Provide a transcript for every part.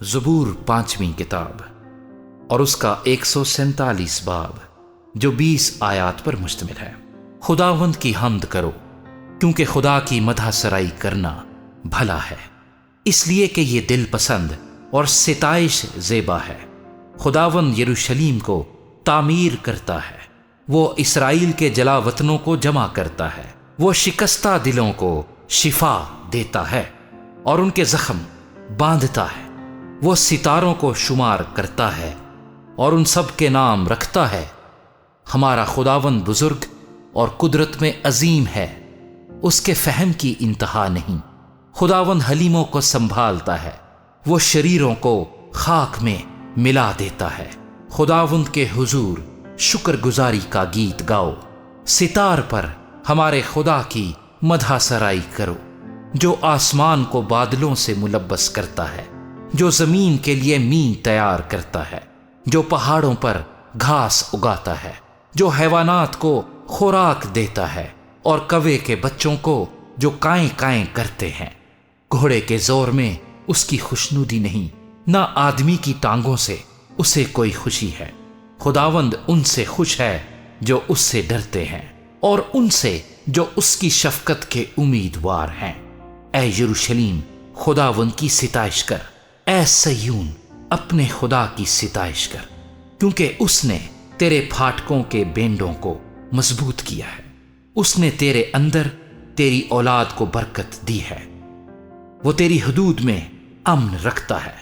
زبور 5ویں کتاب اور اس کا 147 باب جو 20 آیات پر مشتمل ہے۔ خداوند کی حمد کرو کیونکہ خدا کی مدح سرائی کرنا بھلا ہے، اس لیے کہ یہ دل پسند اور ستائش زیبا ہے۔ خداوند یروشلیم کو تعمیر کرتا ہے، وہ اسرائیل کے جلا وطنوں کو جمع کرتا ہے، وہ شکستہ دلوں کو شفا دیتا ہے اور ان کے زخم باندھتا ہے۔ وہ ستاروں کو شمار کرتا ہے اور ان سب کے نام رکھتا ہے۔ ہمارا خداوند بزرگ اور قدرت میں عظیم ہے، اس کے فہم کی انتہا نہیں۔ خداوند حلیموں کو سنبھالتا ہے، وہ شریروں کو خاک میں ملا دیتا ہے۔ خداوند کے حضور شکر گزاری کا گیت گاؤ، ستار پر ہمارے خدا کی مدح سرائی کرو، جو آسمان کو بادلوں سے ملبس کرتا ہے، جو زمین کے لیے مین تیار کرتا ہے، جو پہاڑوں پر گھاس اگاتا ہے، جو حیوانات کو خوراک دیتا ہے اور کوے کے بچوں کو جو کائیں کائیں کرتے ہیں۔ گھوڑے کے زور میں اس کی خوشنودی نہیں، نہ آدمی کی ٹانگوں سے اسے کوئی خوشی ہے۔ خداوند ان سے خوش ہے جو اس سے ڈرتے ہیں اور ان سے جو اس کی شفقت کے امیدوار ہیں۔ اے یروشلیم، خداوند کی ستائش کر، اے صیون اپنے خدا کی ستائش کر، کیونکہ اس نے تیرے پھاٹکوں کے بینڈوں کو مضبوط کیا ہے، اس نے تیرے اندر تیری اولاد کو برکت دی ہے۔ وہ تیری حدود میں امن رکھتا ہے،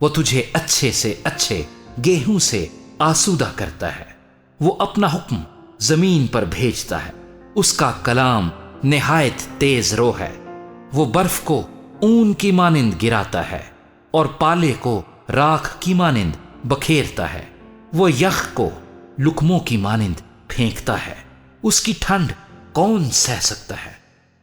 وہ تجھے اچھے سے اچھے گیہوں سے آسودہ کرتا ہے۔ وہ اپنا حکم زمین پر بھیجتا ہے، اس کا کلام نہایت تیز رو ہے۔ وہ برف کو اون کی مانند گراتا ہے اور پالے کو راکھ کی مانند بکھیرتا ہے۔ وہ یخ کو لکموں کی مانند پھینکتا ہے، اس کی ٹھنڈ کون سہ سکتا ہے؟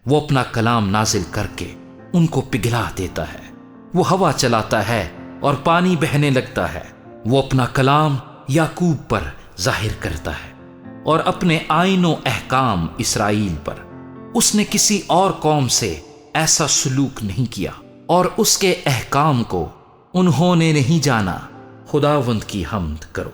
وہ اپنا کلام نازل کر کے ان کو پگھلا دیتا ہے۔ وہ ہوا چلاتا ہے اور پانی بہنے لگتا ہے۔ وہ اپنا کلام یعقوب پر ظاہر کرتا ہے اور اپنے آئین و احکام اسرائیل پر۔ اس نے کسی اور قوم سے ایسا سلوک نہیں کیا اور اس کے احکام کو انہوں نے نہیں جانا۔ خداوند کی حمد کرو۔